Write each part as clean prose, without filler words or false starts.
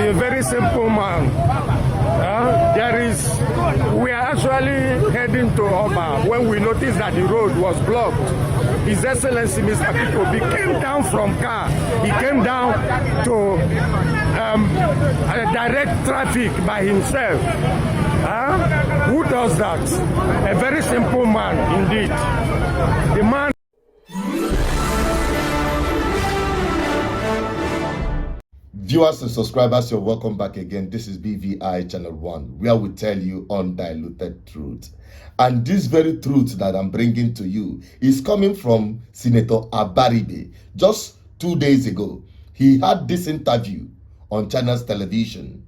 a very simple man. We are actually heading to Oba when we noticed that the road was blocked. His Excellency Mr. Pikobi came down from car. He came down to direct traffic by himself. Who does that? A very simple man indeed. The man. Viewers and subscribers, you're welcome back again. This is BVI Channel 1, where we tell you undiluted truth. And this very truth that I'm bringing to you is coming from Senator Abaribe. Just 2 days ago, he had this interview on Channel's television,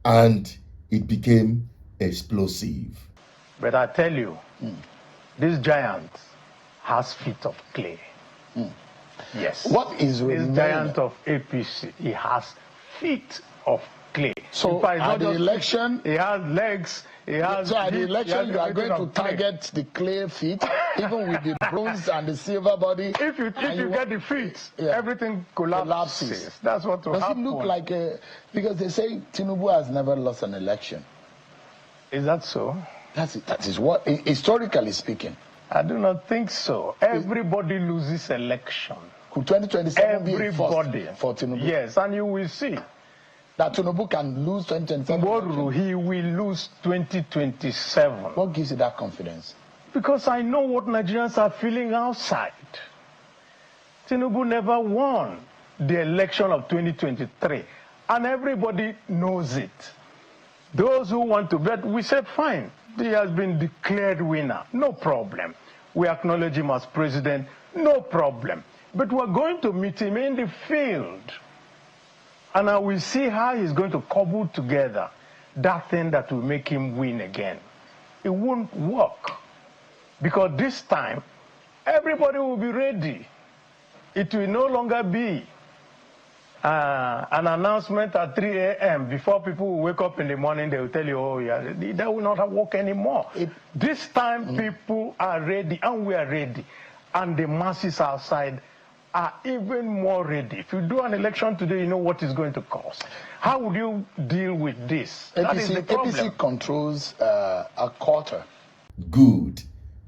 and it became explosive. But I tell you, this giant has feet of clay. Yes. What is this giant of APC? He has feet of clay. So at the election, he has legs. He has. So at the election, you are going to target the clay feet, even with the bronze and the silver body. If you get the feet, everything collapses. That's what will happen. Does it look like because they say Tinubu has never lost an election? Is that so? That is what, historically speaking. I do not think so. Everybody loses election. Could 2027 be a first for Tinubu? Yes, and you will see that Tinubu can lose 2027. He will lose 2027. What gives you that confidence? Because I know what Nigerians are feeling outside. Tinubu never won the election of 2023, and everybody knows it. Those who want to bet, we said fine. He has been declared winner. No problem. We acknowledge him as president. No problem. But we're going to meet him in the field. And I will see how he's going to cobble together that thing that will make him win again. It won't work. Because this time, everybody will be ready. It will no longer be an announcement at 3 a.m. before people will wake up in the morning. They will tell you, oh yeah, that will not work anymore. This time people are ready, and we are ready, and the masses outside are even more ready. If you do an election today, you know what it's going to cost. How would you deal with this? That is the problem. APC controls a quarter. Good.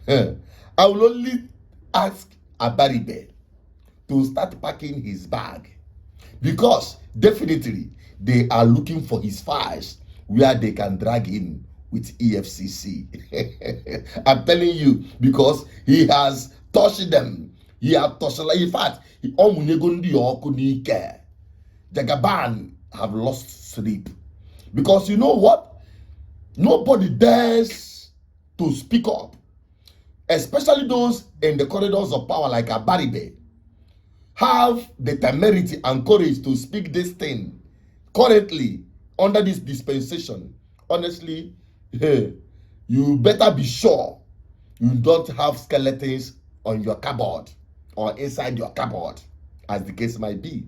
I will only ask Abaribe to start packing his bag, because definitely they are looking for his files where they can drag him with EFCC. I'm telling you, because he has touched them. He has touched them. In fact, Jagaban have lost sleep. Because you know what? Nobody dares to speak up. Especially those in the corridors of power like Abaribe have the temerity and courage to speak this thing currently under this dispensation. Honestly, you better be sure you don't have skeletons on your cupboard or inside your cupboard, as the case might be.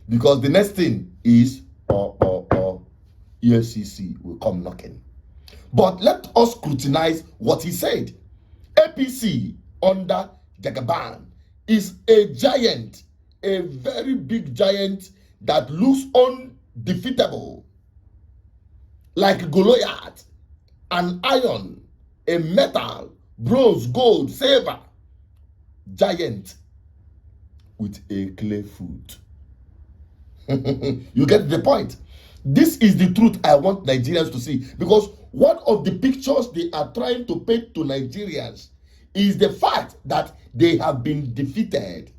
Because the next thing is EFCC will come knocking. But let us scrutinize what he said. APC under Jagaban is a giant, a very big giant that looks undefeatable, like Goliath, an iron, a metal, bronze, gold, silver giant with a clay foot. You get the point? This is the truth I want Nigerians to see, because one of the pictures they are trying to paint to Nigerians is the fact that they have been defeated,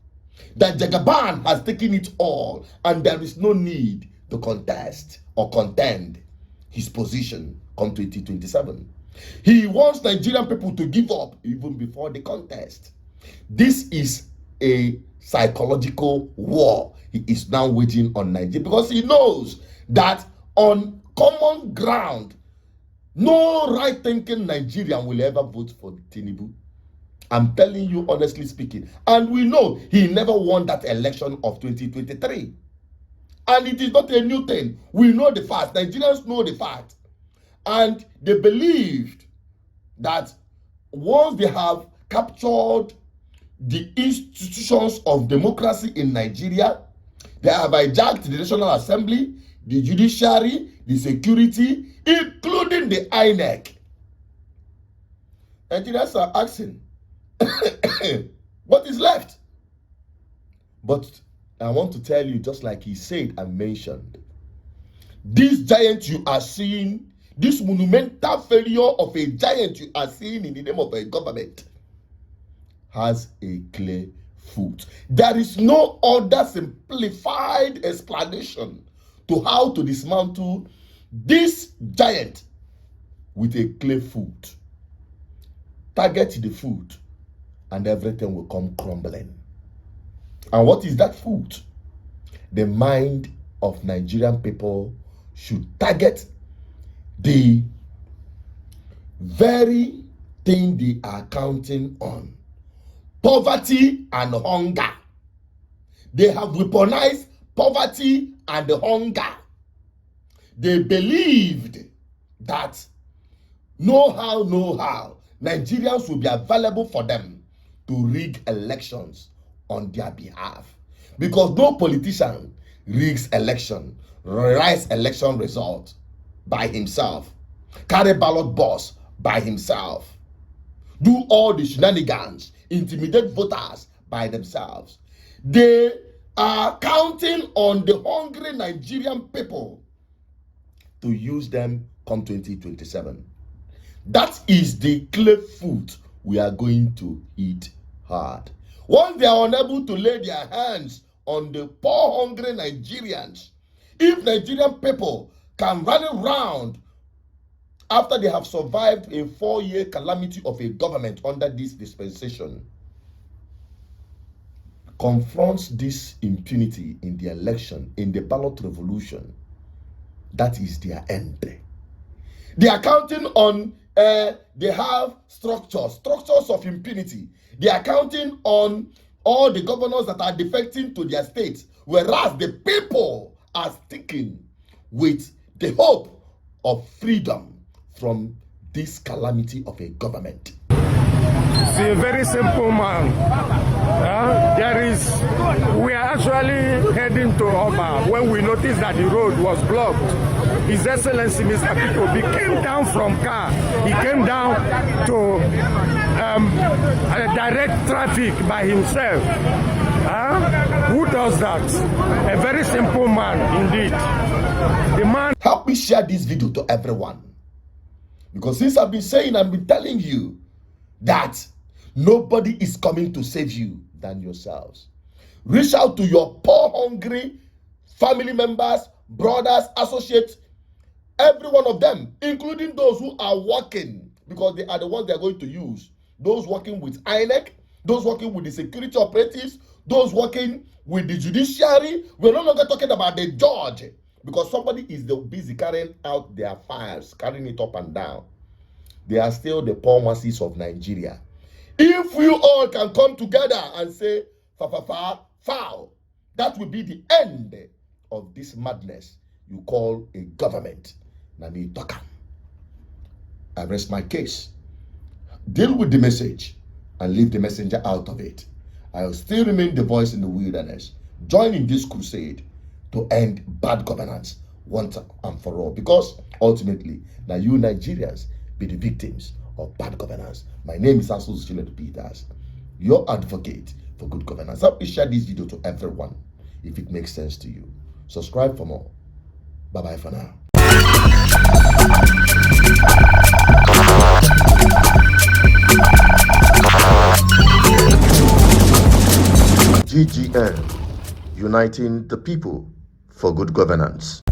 that Jagaban has taken it all, and there is no need to contest or contend his position come 2027. He wants Nigerian people to give up even before the contest. This is a psychological war he is now waging on Nigeria, because he knows that on common ground, no right-thinking Nigerian will ever vote for Tinubu. I'm telling you, honestly speaking. And we know he never won that election of 2023. And it is not a new thing. We know the fact. Nigerians know the fact. And they believed that once they have captured the institutions of democracy in Nigeria, They have hijacked the National Assembly, the judiciary, the security, including the INEC. Nigerians are asking, what is left? But I want to tell you, just like he said and mentioned, this giant you are seeing, this monumental failure of a giant you are seeing in the name of a government, has a clear foot. There is no other simplified explanation to how to dismantle this giant with a clear foot. Target the foot and everything will come crumbling. And what is that foot? The mind of Nigerian people should target the very thing they are counting on. Poverty and hunger. They have weaponized poverty and hunger. They believed that no how, Nigerians will be available for them to rig elections on their behalf. Because no politician rigs election, writes election result by himself, carry ballot box by himself, do all the shenanigans, intimidate voters by themselves. They are counting on the hungry Nigerian people to use them come 2027. That is the clear foot we are going to eat hard. Once they are unable to lay their hands on the poor hungry Nigerians, if Nigerian people can run around after they have survived a 4-year calamity of a government under this dispensation, confronts this impunity in the election, in the ballot revolution, that is their end. They are counting on, they have structures of impunity. They are counting on all the governors that are defecting to their states, whereas the people are sticking with the hope of freedom from this calamity of a government. It's a very simple man. We are actually heading to Oba when we noticed that the road was blocked. His Excellency Mr. P2B came down from car. He came down to direct traffic by himself. Who does that? A very simple man indeed. The man. Help me share this video to everyone. Because since I've been saying, I've been telling you that nobody is coming to save you than yourselves. Reach out to your poor, hungry family members, brothers, associates, every one of them, including those who are working, because they are the ones they are going to use. Those working with INEC, those working with the security operatives, those working with the judiciary. We're no longer talking about the judge, because somebody is busy carrying out their files, carrying it up and down. They are still the poor masses of Nigeria. If we all can come together and say, foul, that will be the end of this madness you call a government. Nani Toka. I rest my case. Deal with the message and leave the messenger out of it. I will still remain the voice in the wilderness. Join in this crusade to end bad governance once and for all. Because ultimately, now you Nigerians be the victims of bad governance. My name is Asus Chiledu Peters, your advocate for good governance. Help me share this video to everyone if it makes sense to you. Subscribe for more. Bye-bye for now. GGN, uniting the people for good governance.